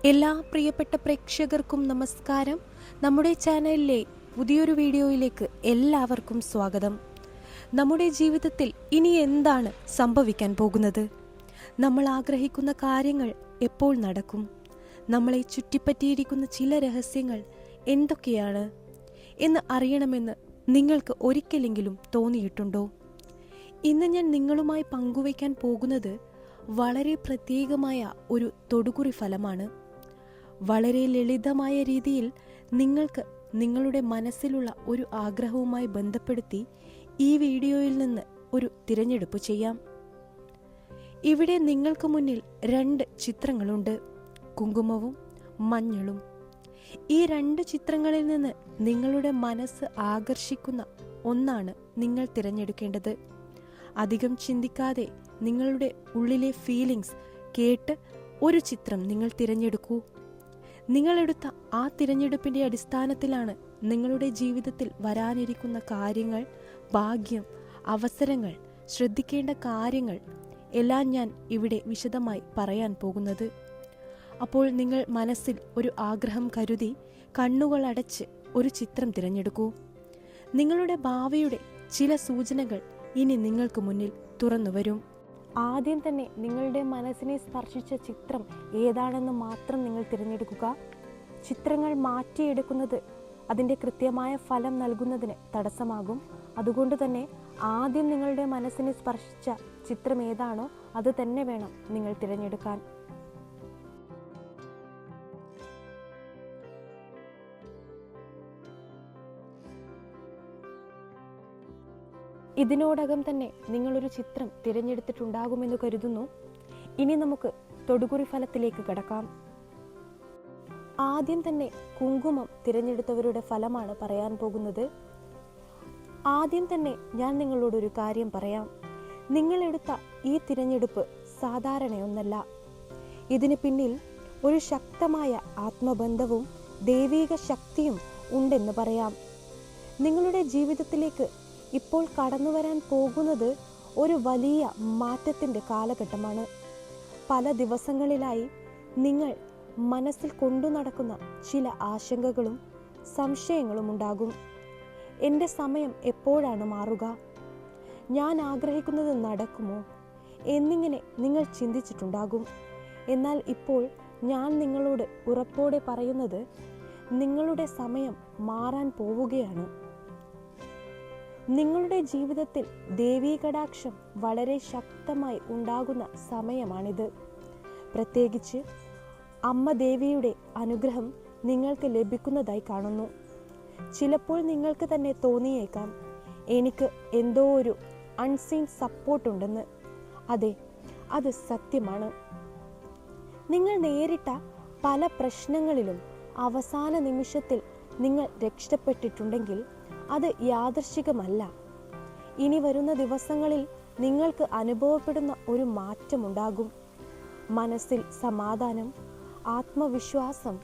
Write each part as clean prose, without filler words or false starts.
എല്ലാ പ്രിയപ്പെട്ട പ്രേക്ഷകർക്കും നമസ്കാരം. നമ്മുടെ ചാനലിലെ പുതിയൊരു വീഡിയോയിലേക്ക് എല്ലാവർക്കും സ്വാഗതം. നമ്മുടെ ജീവിതത്തിൽ ഇനി എന്താണ് സംഭവിക്കാൻ പോകുന്നത്? നമ്മൾ ആഗ്രഹിക്കുന്ന കാര്യങ്ങൾ എപ്പോൾ നടക്കും? നമ്മളെ ചുറ്റിപ്പറ്റിയിരിക്കുന്ന ചില രഹസ്യങ്ങൾ എന്തൊക്കെയാണ് എന്ന് അറിയണമെന്ന് നിങ്ങൾക്ക് ഒരിക്കലെങ്കിലും തോന്നിയിട്ടുണ്ടോ? ഇന്ന് ഞാൻ നിങ്ങളുമായി പങ്കുവയ്ക്കാൻ പോകുന്നത് വളരെ പ്രത്യേകമായ ഒരു തൊടുകുറി ഫലമാണ്. വളരെ ലളിതമായ രീതിയിൽ നിങ്ങൾക്ക് നിങ്ങളുടെ മനസ്സിലുള്ള ഒരു ആഗ്രഹവുമായി ബന്ധപ്പെടുത്തി ഈ വീഡിയോയിൽ നിന്ന് ഒരു തിരഞ്ഞെടുപ്പ് ചെയ്യാം. ഇവിടെ നിങ്ങൾക്ക് മുന്നിൽ 2 ചിത്രങ്ങളുണ്ട്, കുങ്കുമവും മഞ്ഞളും. ഈ 2 ചിത്രങ്ങളിൽ നിന്ന് നിങ്ങളുടെ മനസ്സ് ആകർഷിക്കുന്ന ഒന്നാണ് നിങ്ങൾ തിരഞ്ഞെടുക്കേണ്ടത്. അധികം ചിന്തിക്കാതെ നിങ്ങളുടെ ഉള്ളിലെ ഫീലിങ്സ് കേട്ട് ഒരു ചിത്രം നിങ്ങൾ തിരഞ്ഞെടുക്കൂ. നിങ്ങളെടുത്ത ആ തിരഞ്ഞെടുപ്പിൻ്റെ അടിസ്ഥാനത്തിലാണ് നിങ്ങളുടെ ജീവിതത്തിൽ വരാനിരിക്കുന്ന കാര്യങ്ങൾ, ഭാഗ്യം, അവസരങ്ങൾ, ശ്രദ്ധിക്കേണ്ട കാര്യങ്ങൾ എല്ലാം ഞാൻ ഇവിടെ വിശദമായി പറയാൻ പോകുന്നത്. അപ്പോൾ നിങ്ങൾ മനസ്സിൽ ഒരു ആഗ്രഹം കരുതി കണ്ണുകൾ അടച്ച് ഒരു ചിത്രം തിരഞ്ഞെടുക്കൂ. നിങ്ങളുടെ ഭാവിയുടെ ചില സൂചനകൾ ഇനി നിങ്ങൾക്ക് മുന്നിൽ തുറന്നു വരും. ആദ്യം തന്നെ നിങ്ങളുടെ മനസ്സിനെ സ്പർശിച്ച ചിത്രം ഏതാണെന്ന് മാത്രം നിങ്ങൾ തിരഞ്ഞെടുക്കുക. ചിത്രങ്ങൾ മാറ്റിയെടുക്കുന്നത് അതിൻ്റെ കൃത്യമായ ഫലം നൽകുന്നതിന് തടസ്സമാകും. അതുകൊണ്ട് തന്നെ ആദ്യം നിങ്ങളുടെ മനസ്സിനെ സ്പർശിച്ച ചിത്രം ഏതാണോ അത് തന്നെ വേണം നിങ്ങൾ തിരഞ്ഞെടുക്കാൻ. ഇതിനോടകം തന്നെ നിങ്ങളൊരു ചിത്രം തിരഞ്ഞെടുത്തിട്ടുണ്ടാകുമെന്ന് കരുതുന്നു. ഇനി നമുക്ക് തൊടുകുറി ഫലത്തിലേക്ക് കടക്കാം. ആദ്യം തന്നെ കുങ്കുമം തിരഞ്ഞെടുത്തവരുടെ ഫലമാണ് പറയാൻ പോകുന്നത്. ആദ്യം തന്നെ ഞാൻ നിങ്ങളോടൊരു കാര്യം പറയാം. നിങ്ങളെടുത്ത ഈ തിരഞ്ഞെടുപ്പ് സാധാരണയൊന്നല്ല. ഇതിന് പിന്നിൽ ഒരു ശക്തമായ ആത്മബന്ധവും ദൈവീക ശക്തിയും ഉണ്ടെന്ന് പറയാം. നിങ്ങളുടെ ജീവിതത്തിലേക്ക് ഇപ്പോൾ കടന്നു വരാൻ പോകുന്നത് ഒരു വലിയ മാറ്റത്തിൻ്റെ കാലഘട്ടമാണ്. പല ദിവസങ്ങളിലായി നിങ്ങൾ മനസ്സിൽ കൊണ്ടു നടക്കുന്ന ചില ആശങ്കകളും സംശയങ്ങളും ഉണ്ടാകും. എൻ്റെ സമയം എപ്പോഴാണ് മാറുക? ഞാൻ ആഗ്രഹിക്കുന്നത് നടക്കുമോ എന്നിങ്ങനെ നിങ്ങൾ ചിന്തിച്ചിട്ടുണ്ടാകും. എന്നാൽ ഇപ്പോൾ ഞാൻ നിങ്ങളോട് ഉറപ്പോടെ പറയുന്നത് നിങ്ങളുടെ സമയം മാറാൻ പോവുകയാണ്. നിങ്ങളുടെ ജീവിതത്തിൽ ദേവീ കടാക്ഷം വളരെ ശക്തമായി ഉണ്ടാകുന്ന സമയമാണിത്. പ്രത്യേകിച്ച് അമ്മ ദേവിയുടെ അനുഗ്രഹം നിങ്ങൾക്ക് ലഭിക്കുന്നതായി കാണുന്നു. ചിലപ്പോൾ നിങ്ങൾക്ക് തന്നെ തോന്നിയേക്കാം, എനിക്ക് എന്തോ ഒരു അൺസീൻ സപ്പോർട്ടുണ്ടെന്ന്. അതെ, അത് സത്യമാണ്. നിങ്ങൾ നേരിട്ട പല പ്രശ്നങ്ങളിലും അവസാന നിമിഷത്തിൽ നിങ്ങൾ രക്ഷപ്പെട്ടിട്ടുണ്ടെങ്കിൽ അത് യാദൃശ്ചികമല്ല. ഇനി വരുന്ന ദിവസങ്ങളിൽ നിങ്ങൾക്ക് അനുഭവപ്പെടുന്ന ഒരു മാറ്റമുണ്ടാകും. മനസ്സിൽ സമാധാനം, ആത്മവിശ്വാസം,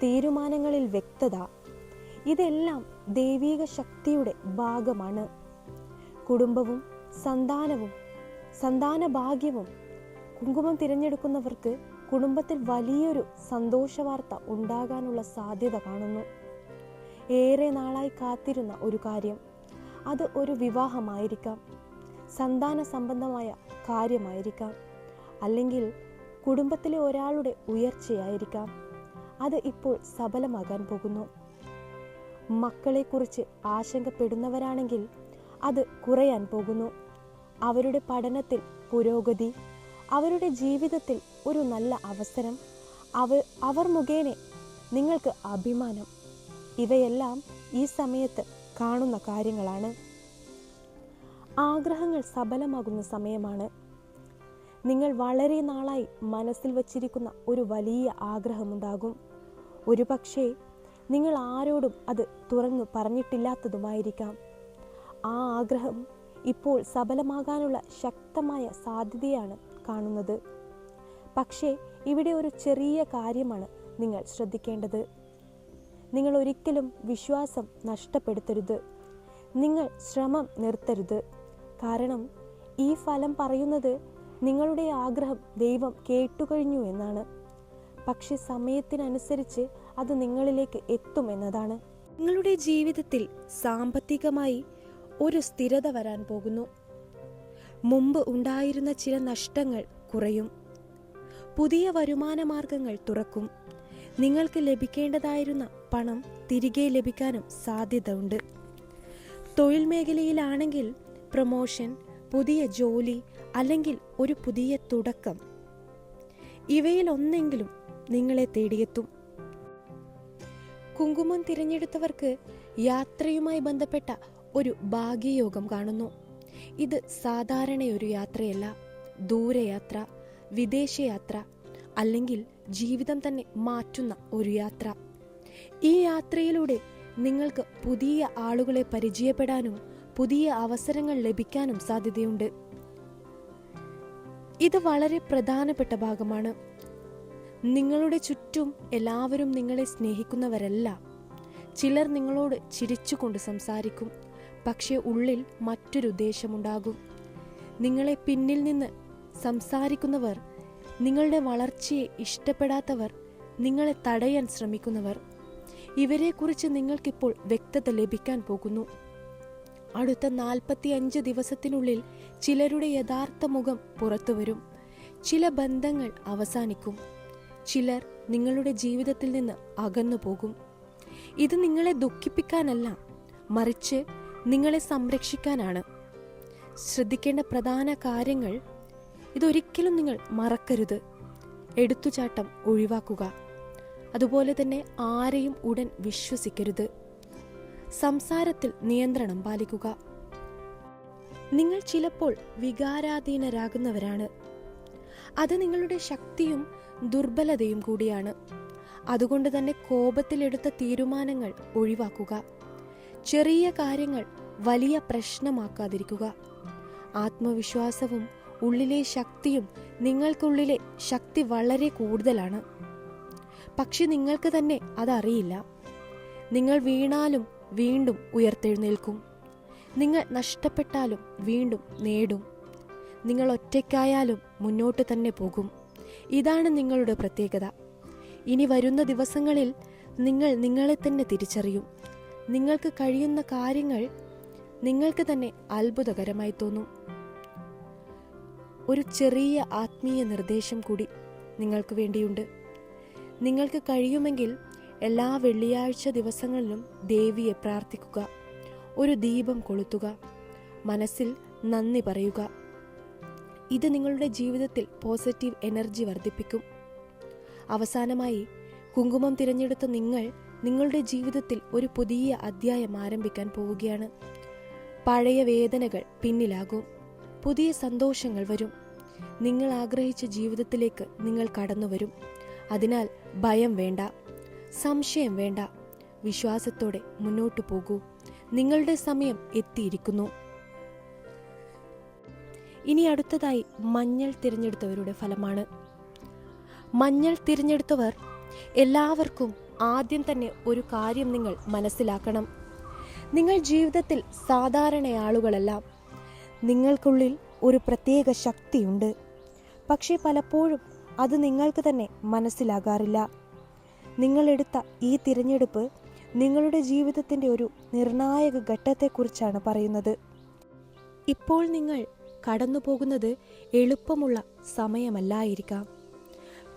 തീരുമാനങ്ങളിൽ വ്യക്തത, ഇതെല്ലാം ദൈവീക ശക്തിയുടെ ഭാഗമാണ്. കുടുംബവും സന്താനവും സന്താനഭാഗ്യവും. കുങ്കുമം തിരഞ്ഞെടുക്കുന്നവർക്ക് കുടുംബത്തിൽ വലിയൊരു സന്തോഷവാർത്ത ഉണ്ടാകാനുള്ള സാധ്യത കാണുന്നു. ഏറെ നാളായി കാത്തിരുന്ന ഒരു കാര്യം, അത് ഒരു വിവാഹമായിരിക്കാം, സന്താന സംബന്ധമായ കാര്യമായിരിക്കാം, അല്ലെങ്കിൽ കുടുംബത്തിലെ ഒരാളുടെ ഉയർച്ചയായിരിക്കാം. അത് ഇപ്പോൾ സഫലമാകാൻ പോകുന്നു. മക്കളെക്കുറിച്ച് ആശങ്കപ്പെടുന്നവരാണെങ്കിൽ അത് കുറയാൻ പോകുന്നു. അവരുടെ പഠനത്തിൽ പുരോഗതി, അവരുടെ ജീവിതത്തിൽ ഒരു നല്ല അവസരം, അവർ മുഖേന നിങ്ങൾക്ക് അഭിമാനം, ഇവയെല്ലാം ഈ സമയത്ത് കാണുന്ന കാര്യങ്ങളാണ്. ആഗ്രഹങ്ങൾ സഫലമാകുന്ന സമയമാണ്. നിങ്ങൾ വളരെ നാളായി മനസ്സിൽ വച്ചിരിക്കുന്ന ഒരു വലിയ ആഗ്രഹമുണ്ടാകും. ഒരു പക്ഷേ നിങ്ങൾ ആരോടും അത് തുറന്നു പറഞ്ഞിട്ടില്ലാത്തതുമായിരിക്കാം. ആ ആഗ്രഹം ഇപ്പോൾ സഫലമാകാനുള്ള ശക്തമായ സാധ്യതയാണ് കാണുന്നത്. പക്ഷേ ഇവിടെ ഒരു ചെറിയ കാര്യമാണ് നിങ്ങൾ ശ്രദ്ധിക്കേണ്ടത്. നിങ്ങൾ ഒരിക്കലും വിശ്വാസം നഷ്ടപ്പെടുത്തരുത്. നിങ്ങൾ ശ്രമം നിർത്തരുത്. കാരണം ഈ ഫലം പറയുന്നത് നിങ്ങളുടെ ആഗ്രഹം ദൈവം കേട്ടുകഴിഞ്ഞു എന്നാണ്. പക്ഷെ സമയത്തിനനുസരിച്ച് അത് നിങ്ങളിലേക്ക് എത്തുമെന്നതാണ്. നിങ്ങളുടെ ജീവിതത്തിൽ സാമ്പത്തികമായി ഒരു സ്ഥിരത വരാൻ പോകുന്നു. മുമ്പ് ഉണ്ടായിരുന്ന ചില നഷ്ടങ്ങൾ കുറയും. പുതിയ വരുമാന മാർഗങ്ങൾ തുറക്കും. നിങ്ങൾക്ക് ലഭിക്കേണ്ടതായിരുന്ന പണം തിരികെ ലഭിക്കാനും സാധ്യത ഉണ്ട്. തൊഴിൽ മേഖലയിലാണെങ്കിൽ പ്രൊമോഷൻ, പുതിയ ജോലി അല്ലെങ്കിൽ ഒരു പുതിയ തുടക്കം, ഇവയിൽ ഒന്നെങ്കിലും നിങ്ങളെ തേടിയെത്തും. കുങ്കുമം തിരഞ്ഞെടുത്തവർക്ക് യാത്രയുമായി ബന്ധപ്പെട്ട ഒരു ഭാഗ്യയോഗം കാണുന്നു. ഇത് സാധാരണയൊരു യാത്രയല്ല. ദൂരയാത്ര, വിദേശയാത്ര അല്ലെങ്കിൽ ജീവിതം തന്നെ മാറ്റുന്ന ഒരു യാത്ര. ഈ യാത്രയിലൂടെ നിങ്ങൾക്ക് പുതിയ ആളുകളെ പരിചയപ്പെടാനും പുതിയ അവസരങ്ങൾ ലഭിക്കാനും സാധ്യതയുണ്ട്. ഇത് വളരെ പ്രധാനപ്പെട്ട ഭാഗമാണ്. നിങ്ങളുടെ ചുറ്റും എല്ലാവരും നിങ്ങളെ സ്നേഹിക്കുന്നവരല്ല. ചിലർ നിങ്ങളോട് ചിരിച്ചുകൊണ്ട് സംസാരിക്കും, പക്ഷേ ഉള്ളിൽ മറ്റൊരു ഉദ്ദേശമുണ്ടാകും. നിങ്ങളെ പിന്നിൽ നിന്ന് സംസാരിക്കുന്നവർ, നിങ്ങളുടെ വളർച്ചയെ ഇഷ്ടപ്പെടാത്തവർ, നിങ്ങളെ തടയാൻ ശ്രമിക്കുന്നവർ, ഇവരെക്കുറിച്ച് നിങ്ങൾക്കിപ്പോൾ വ്യക്തത ലഭിക്കാൻ പോകുന്നു. അടുത്ത 45 ദിവസത്തിനുള്ളിൽ ചിലരുടെ യഥാർത്ഥ മുഖം പുറത്തു വരും. ചില ബന്ധങ്ങൾ അവസാനിക്കും. ചിലർ നിങ്ങളുടെ ജീവിതത്തിൽ നിന്ന് അകന്നു പോകും. ഇത് നിങ്ങളെ ദുഃഖിപ്പിക്കാനല്ല, മറിച്ച് നിങ്ങളെ സംരക്ഷിക്കാനാണ്. ശ്രദ്ധിക്കേണ്ട പ്രധാന കാര്യങ്ങൾ: ഇതൊരിക്കലും നിങ്ങൾ മറക്കരുത്. എടുത്തുചാട്ടം ഒഴിവാക്കുക. അതുപോലെ തന്നെ ആരെയും ഉടൻ വിശ്വസിക്കരുത്. സംസാരത്തിൽ നിയന്ത്രണം പാലിക്കുക. നിങ്ങൾ ചിലപ്പോൾ വികാരാധീനരാകുന്നവരാണ്. അത് നിങ്ങളുടെ ശക്തിയും ദുർബലതയും കൂടിയാണ്. അതുകൊണ്ട് തന്നെ കോപത്തിലെടുത്ത തീരുമാനങ്ങൾ ഒഴിവാക്കുക. ചെറിയ കാര്യങ്ങൾ വലിയ പ്രശ്നമാക്കാതിരിക്കുക. ആത്മവിശ്വാസവും ഉള്ളിലെ ശക്തിയും, നിങ്ങൾക്കുള്ളിലെ ശക്തി വളരെ കൂടുതലാണ്. പക്ഷെ നിങ്ങൾക്ക് തന്നെ അതറിയില്ല. നിങ്ങൾ വീണാലും വീണ്ടും ഉയർത്തെഴുന്നേൽക്കും. നിങ്ങൾ നഷ്ടപ്പെട്ടാലും വീണ്ടും നേടും. നിങ്ങൾ ഒറ്റയ്ക്കായാലും മുന്നോട്ട് തന്നെ പോകും. ഇതാണ് നിങ്ങളുടെ പ്രത്യേകത. ഇനി വരുന്ന ദിവസങ്ങളിൽ നിങ്ങൾ നിങ്ങളെ തന്നെ തിരിച്ചറിയും. നിങ്ങൾക്ക് കഴിയുന്ന കാര്യങ്ങൾ നിങ്ങൾക്ക് തന്നെ അത്ഭുതകരമായി തോന്നും. ഒരു ചെറിയ ആത്മീയ നിർദ്ദേശം കൂടി നിങ്ങൾക്ക് വേണ്ടിയുണ്ട്. നിങ്ങൾക്ക് കഴിയുമെങ്കിൽ എല്ലാ വെള്ളിയാഴ്ച ദിവസങ്ങളിലും ദേവിയെ പ്രാർത്ഥിക്കുക. ഒരു ദീപം കൊളുത്തുക. മനസ്സിൽ നന്ദി പറയുക. ഇത് നിങ്ങളുടെ ജീവിതത്തിൽ പോസിറ്റീവ് എനർജി വർദ്ധിപ്പിക്കും. അവസാനമായി, കുങ്കുമം തിരഞ്ഞെടുത്ത നിങ്ങൾ നിങ്ങളുടെ ജീവിതത്തിൽ ഒരു പുതിയ അധ്യായം ആരംഭിക്കാൻ പോവുകയാണ്. പഴയ വേദനകൾ പിന്നിലാകും. പുതിയ സന്തോഷങ്ങൾ വരും. നിങ്ങൾ ആഗ്രഹിച്ച ജീവിതത്തിലേക്ക് നിങ്ങൾ കടന്നു വരും. അതിനാൽ ഭയം വേണ്ട, സംശയം വേണ്ട. വിശ്വാസത്തോടെ മുന്നോട്ടു പോകൂ. നിങ്ങളുടെ സമയം എത്തിയിരിക്കുന്നു. ഇനി അടുത്തതായി മഞ്ഞൾ തിരഞ്ഞെടുത്തവരുടെ ഫലമാണ്. മഞ്ഞൾ തിരഞ്ഞെടുത്തവർ എല്ലാവർക്കും ആദ്യം തന്നെ ഒരു കാര്യം നിങ്ങൾ മനസ്സിലാക്കണം. നിങ്ങൾ ജീവിതത്തിൽ സാധാരണ ആളുകളല്ല. നിങ്ങൾക്കുള്ളിൽ ഒരു പ്രത്യേക ശക്തിയുണ്ട്. പക്ഷേ പലപ്പോഴും അത് നിങ്ങൾക്ക് തന്നെ മനസ്സിലാകാറില്ല. നിങ്ങളെടുത്ത ഈ തിരഞ്ഞെടുപ്പ് നിങ്ങളുടെ ജീവിതത്തിൻ്റെ ഒരു നിർണായക ഘട്ടത്തെക്കുറിച്ചാണ് പറയുന്നത്. ഇപ്പോൾ നിങ്ങൾ കടന്നു പോകുന്നത് എളുപ്പമുള്ള സമയമല്ലായിരിക്കാം.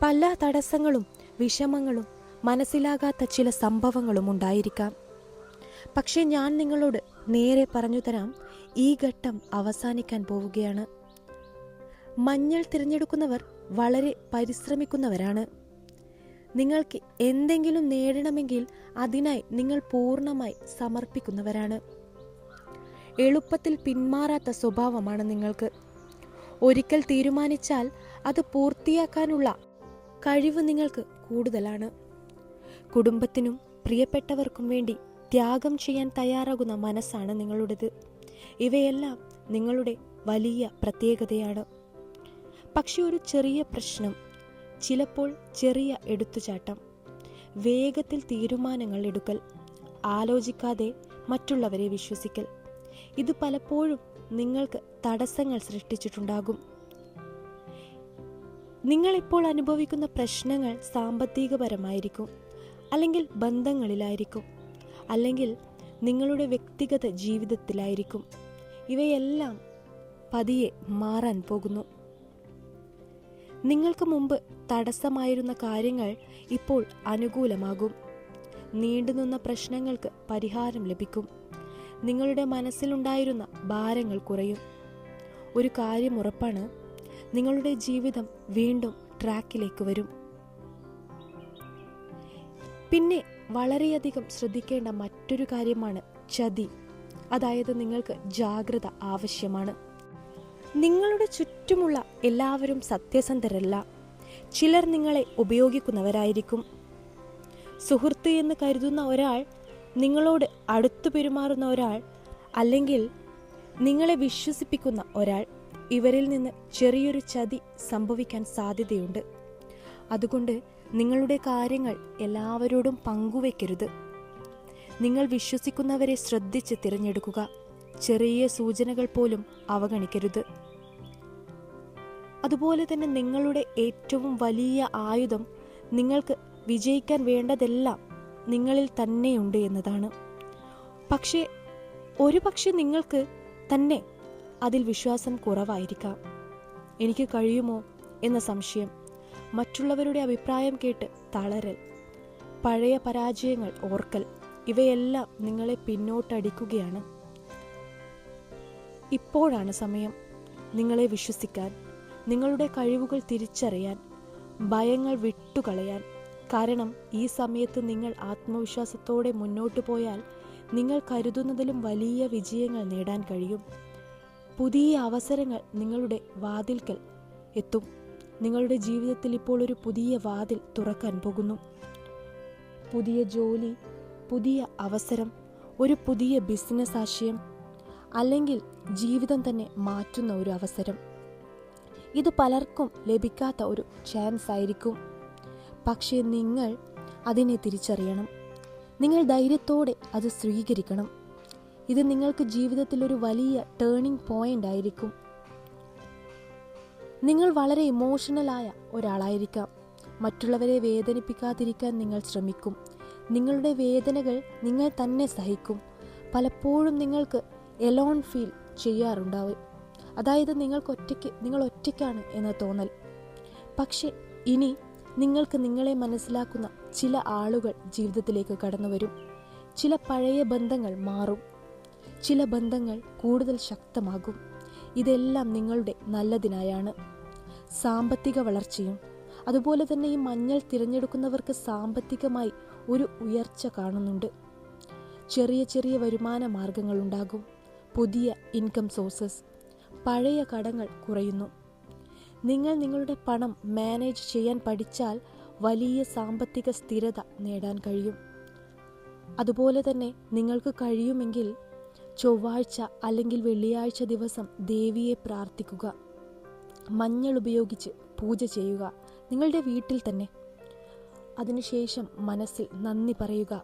പല തടസ്സങ്ങളും വിഷമങ്ങളും മനസ്സിലാകാത്ത ചില സംഭവങ്ങളും ഉണ്ടായിരിക്കാം. പക്ഷെ ഞാൻ നിങ്ങളോട് നേരെ പറഞ്ഞു തരാം, ഈ ഘട്ടം അവസാനിക്കാൻ പോവുകയാണ്. മഞ്ഞൾ തിരഞ്ഞെടുക്കുന്നവർ വളരെ പരിശ്രമിക്കുന്നവരാണ്. നിങ്ങൾക്ക് എന്തെങ്കിലും നേടണമെങ്കിൽ അതിനായി നിങ്ങൾ പൂർണ്ണമായി സമർപ്പിക്കുന്നവരാണ്. എളുപ്പത്തിൽ പിന്മാറാത്ത സ്വഭാവമാണ് നിങ്ങൾക്ക്. ഒരിക്കൽ തീരുമാനിച്ചാൽ അത് പൂർത്തിയാക്കാനുള്ള കഴിവ് നിങ്ങൾക്ക് കൂടുതലാണ്. കുടുംബത്തിനും പ്രിയപ്പെട്ടവർക്കും വേണ്ടി ത്യാഗം ചെയ്യാൻ തയ്യാറാകുന്ന മനസ്സാണ് നിങ്ങളുടേത്. ഇവയെല്ലാം നിങ്ങളുടെ വലിയ പ്രത്യേകതയാണ്. പക്ഷെ ഒരു ചെറിയ പ്രശ്നം, ചിലപ്പോൾ ചെറിയ എടുത്തുചാട്ടം, വേഗത്തിൽ തീരുമാനങ്ങൾ എടുക്കൽ, ആലോചിക്കാതെ മറ്റുള്ളവരെ വിശ്വസിക്കൽ, ഇത് പലപ്പോഴും നിങ്ങൾക്ക് തടസ്സങ്ങൾ സൃഷ്ടിച്ചിട്ടുണ്ടാകും. നിങ്ങളിപ്പോൾ അനുഭവിക്കുന്ന പ്രശ്നങ്ങൾ സാമ്പത്തികപരമായിരിക്കും, അല്ലെങ്കിൽ ബന്ധങ്ങളിലായിരിക്കും, അല്ലെങ്കിൽ നിങ്ങളുടെ വ്യക്തിഗത ജീവിതത്തിലായിരിക്കും. ഇവയെല്ലാം പതിയെ മാറാൻ പോകുന്നു. നിങ്ങൾക്ക് മുമ്പ് തടസ്സമായിരുന്ന കാര്യങ്ങൾ ഇപ്പോൾ അനുകൂലമാകും. നീണ്ടുനിന്ന പ്രശ്നങ്ങൾക്ക് പരിഹാരം ലഭിക്കും. നിങ്ങളുടെ മനസ്സിലുണ്ടായിരുന്ന ഭാരങ്ങൾ കുറയും. ഒരു കാര്യം ഉറപ്പാണ്, നിങ്ങളുടെ ജീവിതം വീണ്ടും ട്രാക്കിലേക്ക് വരും. പിന്നെ വളരെയധികം ശ്രദ്ധിക്കേണ്ട മറ്റൊരു കാര്യമാണ് ചതി. അതായത് നിങ്ങൾക്ക് ജാഗ്രത ആവശ്യമാണ്. നിങ്ങളുടെ ചുറ്റുമുള്ള എല്ലാവരും സത്യസന്ധരല്ല. ചിലർ നിങ്ങളെ ഉപയോഗിക്കുന്നവരായിരിക്കും. സുഹൃത്ത് എന്ന് കരുതുന്ന ഒരാൾ, നിങ്ങളോട് അടുത്തു പെരുമാറുന്ന ഒരാൾ, അല്ലെങ്കിൽ നിങ്ങളെ വിശ്വസിപ്പിക്കുന്ന ഒരാൾ, ഇവരിൽ നിന്ന് ചെറിയൊരു ചതി സംഭവിക്കാൻ സാധ്യതയുണ്ട്. അതുകൊണ്ട് നിങ്ങളുടെ കാര്യങ്ങൾ എല്ലാവരോടും പങ്കുവെക്കരുത്. നിങ്ങൾ വിശ്വസിക്കുന്നവരെ ശ്രദ്ധിച്ച് തിരഞ്ഞെടുക്കുക. ചെറിയ സൂചനകൾ പോലും അവഗണിക്കരുത്. അതുപോലെ തന്നെ നിങ്ങളുടെ ഏറ്റവും വലിയ ആയുധം, നിങ്ങൾക്ക് വിജയിക്കാൻ വേണ്ടതെല്ലാം നിങ്ങളിൽ തന്നെയുണ്ട് എന്നതാണ്. പക്ഷേ ഒരുപക്ഷെ നിങ്ങൾക്ക് തന്നെ അതിൽ വിശ്വാസം കുറവായിരിക്കാം. എനിക്ക് കഴിയുമോ എന്ന സംശയം, മറ്റുള്ളവരുടെ അഭിപ്രായം കേട്ട് തളരൽ, പഴയ പരാജയങ്ങൾ ഓർക്കൽ, ഇവയെല്ലാം നിങ്ങളെ പിന്നോട്ടടിക്കുകയാണ്. ഇപ്പോഴാണ് സമയം നിങ്ങളെ വിശ്വസിക്കാൻ, നിങ്ങളുടെ കഴിവുകൾ തിരിച്ചറിയാൻ, ഭയങ്ങൾ വിട്ടുകളയാൻ. കാരണം ഈ സമയത്ത് നിങ്ങൾ ആത്മവിശ്വാസത്തോടെ മുന്നോട്ടു പോയാൽ നിങ്ങൾ കരുതുന്നതിലും വലിയ വിജയങ്ങൾ നേടാൻ കഴിയും. പുതിയ അവസരങ്ങൾ നിങ്ങളുടെ വാതിൽക്കൽ എത്തും. നിങ്ങളുടെ ജീവിതത്തിൽ ഇപ്പോൾ ഒരു പുതിയ വാതിൽ തുറക്കാൻ പോകുന്നു. പുതിയ ജോലി, പുതിയ അവസരം, ഒരു പുതിയ ബിസിനസ് ആശയം, അല്ലെങ്കിൽ ജീവിതം തന്നെ മാറ്റുന്ന ഒരു അവസരം. ഇത് പലർക്കും ലഭിക്കാത്ത ഒരു ചാൻസ് ആയിരിക്കും. പക്ഷേ നിങ്ങൾ അതിനെ തിരിച്ചറിയണം. നിങ്ങൾ ധൈര്യത്തോടെ അത് സ്വീകരിക്കണം. ഇത് നിങ്ങൾക്ക് ജീവിതത്തിൽ ഒരു വലിയ ടേണിംഗ് പോയിന്റ് ആയിരിക്കും. നിങ്ങൾ വളരെ ഇമോഷണലായ ഒരാളായിരിക്കാം. മറ്റുള്ളവരെ വേദനിപ്പിക്കാതിരിക്കാൻ നിങ്ങൾ ശ്രമിക്കും. നിങ്ങളുടെ വേദനകൾ നിങ്ങൾ തന്നെ സഹിക്കും. പലപ്പോഴും നിങ്ങൾക്ക് എലോൺ ഫീൽ ചെയ്യാറുണ്ടാവും. അതായത് നിങ്ങൾ ഒറ്റയ്ക്കാണ് എന്ന തോന്നൽ. പക്ഷെ ഇനി നിങ്ങൾക്ക് നിങ്ങളെ മനസ്സിലാക്കുന്ന ചില ആളുകൾ ജീവിതത്തിലേക്ക് കടന്നു വരും. ചില പഴയ ബന്ധങ്ങൾ മാറും. ചില ബന്ധങ്ങൾ കൂടുതൽ ശക്തമാകും. ഇതെല്ലാം നിങ്ങളുടെ നല്ലതിനായാണ്. സാമ്പത്തിക വളർച്ചയും അതുപോലെ തന്നെ ഈ മഞ്ഞൾ തിരഞ്ഞെടുക്കുന്നവർക്ക് സാമ്പത്തികമായി ഒരു ഉയർച്ച കാണുന്നുണ്ട്. ചെറിയ ചെറിയ വരുമാന മാർഗങ്ങൾ ഉണ്ടാകും. പുതിയ ഇൻകം സോഴ്സസ്. പഴയ കടങ്ങൾ കുറയുന്നു. നിങ്ങൾ നിങ്ങളുടെ പണം മാനേജ് ചെയ്യാൻ പഠിച്ചാൽ വലിയ സാമ്പത്തിക സ്ഥിരത നേടാൻ കഴിയും. അതുപോലെ തന്നെ നിങ്ങൾക്ക് കഴിയുമെങ്കിൽ ചൊവ്വാഴ്ച അല്ലെങ്കിൽ വെള്ളിയാഴ്ച ദിവസം ദേവിയെ പ്രാർത്ഥിക്കുക. മഞ്ഞൾ ഉപയോഗിച്ച് പൂജ ചെയ്യുക, നിങ്ങളുടെ വീട്ടിൽ തന്നെ. അതിനുശേഷം മനസ്സിൽ നന്ദി പറയുക.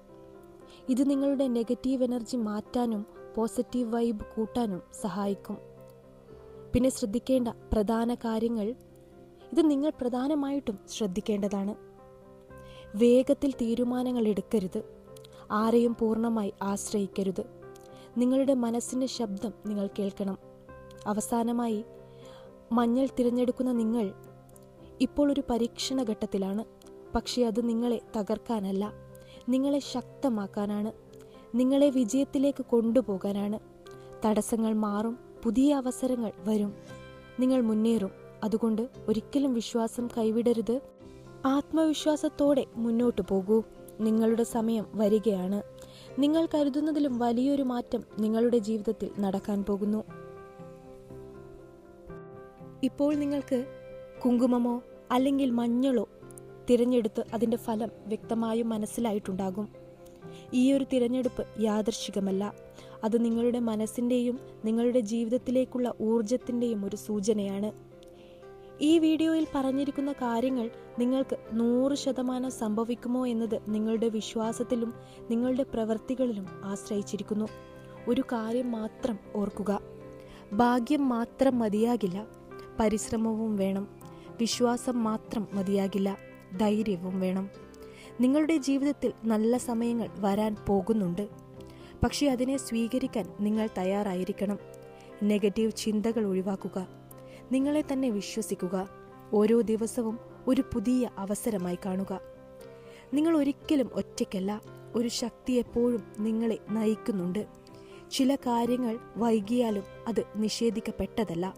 ഇത് നിങ്ങളുടെ നെഗറ്റീവ് എനർജി മാറ്റാനും പോസിറ്റീവ് വൈബ് കൂട്ടാനും സഹായിക്കും. പിന്നെ ശ്രദ്ധിക്കേണ്ട പ്രധാന കാര്യങ്ങൾ, ഇത് നിങ്ങൾ പ്രധാനമായിട്ടും ശ്രദ്ധിക്കേണ്ടതാണ്. വേഗത്തിൽ തീരുമാനങ്ങൾ എടുക്കരുത്. ആരെയും പൂർണ്ണമായി ആശ്രയിക്കരുത്. നിങ്ങളുടെ മനസ്സിൻ്റെ ശബ്ദം നിങ്ങൾ കേൾക്കണം. അവസാനമായി, മഞ്ഞൾ തിരഞ്ഞെടുക്കുന്ന നിങ്ങൾ ഇപ്പോൾ ഒരു പരീക്ഷണ ഘട്ടത്തിലാണ്. പക്ഷേ അത് നിങ്ങളെ തകർക്കാനല്ല, നിങ്ങളെ ശക്തമാക്കാനാണ്, നിങ്ങളെ വിജയത്തിലേക്ക് കൊണ്ടുപോകാനാണ്. തടസ്സങ്ങൾ മാറും, പുതിയ അവസരങ്ങൾ വരും, നിങ്ങൾ മുന്നേറും. അതുകൊണ്ട് ഒരിക്കലും വിശ്വാസം കൈവിടരുത്. ആത്മവിശ്വാസത്തോടെ മുന്നോട്ടു പോകൂ. നിങ്ങളുടെ സമയം വരികയാണ്. നിങ്ങൾ കരുതുന്നതിലും വലിയൊരു മാറ്റം നിങ്ങളുടെ ജീവിതത്തിൽ നടക്കാൻ പോകുന്നു. ഇപ്പോൾ നിങ്ങൾക്ക് കുങ്കുമമോ അല്ലെങ്കിൽ മഞ്ഞളോ തിരഞ്ഞെടുത്ത് അതിൻ്റെ ഫലം വ്യക്തമായും മനസ്സിലായിട്ടുണ്ടാകും. ഈ ഒരു തിരഞ്ഞെടുപ്പ് യാദൃശ്ചികമല്ല. അത് നിങ്ങളുടെ മനസ്സിൻ്റെയും നിങ്ങളുടെ ജീവിതത്തിലേക്കുള്ള ഊർജത്തിൻ്റെയും ഒരു സൂചനയാണ്. ഈ വീഡിയോയിൽ പറഞ്ഞിരിക്കുന്ന കാര്യങ്ങൾ നിങ്ങൾക്ക് 100% സംഭവിക്കുമോ എന്നത് നിങ്ങളുടെ വിശ്വാസത്തിലും നിങ്ങളുടെ പ്രവൃത്തികളിലും ആശ്രയിച്ചിരിക്കുന്നു. ഒരു കാര്യം മാത്രം ഓർക്കുക, ഭാഗ്യം മാത്രം മതിയാകില്ല, പരിശ്രമവും വേണം. വിശ്വാസം മാത്രം മതിയാകില്ല, ധൈര്യവും വേണം. നിങ്ങളുടെ ജീവിതത്തിൽ നല്ല സമയങ്ങൾ വരാൻ പോകുന്നുണ്ട്. പക്ഷേ അതിനെ സ്വീകരിക്കാൻ നിങ്ങൾ തയ്യാറായിരിക്കണം. നെഗറ്റീവ് ചിന്തകൾ ഒഴിവാക്കുക. നിങ്ങളെ തന്നെ വിശ്വസിക്കുക. ഓരോ ദിവസവും ഒരു പുതിയ അവസരമായി കാണുക. നിങ്ങൾ ഒരിക്കലും ഒറ്റയ്ക്കല്ല. ഒരു ശക്തി എപ്പോഴും നിങ്ങളെ നയിക്കുന്നുണ്ട്. ചില കാര്യങ്ങൾ വൈകിയാലും അത് നിഷേധിക്കപ്പെട്ടതല്ല.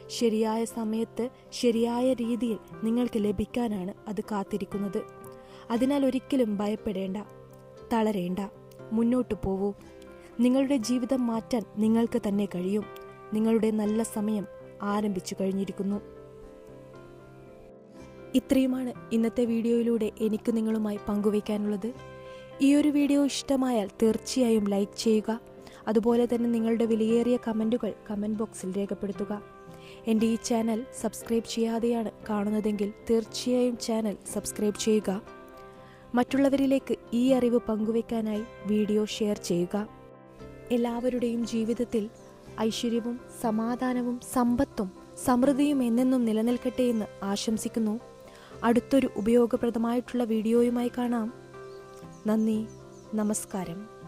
ശരിയായ സമയത്ത് ശരിയായ രീതിയിൽ നിങ്ങൾക്ക് ലഭിക്കാനാണ് അത് കാത്തിരിക്കുന്നത്. അതിനാൽ ഒരിക്കലും ഭയപ്പെടേണ്ട, തളരേണ്ട, മുന്നോട്ട് പോവൂ. നിങ്ങളുടെ ജീവിതം മാറ്റാൻ നിങ്ങൾക്ക് തന്നെ കഴിയും. നിങ്ങളുടെ നല്ല സമയം ആരംഭിച്ചു കഴിഞ്ഞിരിക്കുന്നു. ഇത്രയുമാണ് ഇന്നത്തെ വീഡിയോയിലൂടെ എനിക്ക് നിങ്ങളുമായി പങ്കുവയ്ക്കാനുള്ളത്. ഈ ഒരു വീഡിയോ ഇഷ്ടമായാൽ തീർച്ചയായും ലൈക്ക് ചെയ്യുക. അതുപോലെ തന്നെ നിങ്ങളുടെ വിലയേറിയ കമൻറ്റുകൾ കമൻറ്റ് ബോക്സിൽ രേഖപ്പെടുത്തുക. എൻ്റെ ഈ ചാനൽ സബ്സ്ക്രൈബ് ചെയ്യാതെയാണ് കാണുന്നതെങ്കിൽ തീർച്ചയായും ചാനൽ സബ്സ്ക്രൈബ് ചെയ്യുക. മറ്റുള്ളവരിലേക്ക് ഈ അറിവ് പങ്കുവയ്ക്കാനായി വീഡിയോ ഷെയർ ചെയ്യുക. എല്ലാവരുടെയും ജീവിതത്തിൽ ഐശ്വര്യവും സമാധാനവും സമ്പത്തും സമൃദ്ധിയും എന്നെന്നും നിലനിൽക്കട്ടെ എന്ന് ആശംസിക്കുന്നു. അടുത്തൊരു ഉപയോഗപ്രദമായിട്ടുള്ള വീഡിയോയുമായി കാണാം. നന്ദി, നമസ്കാരം.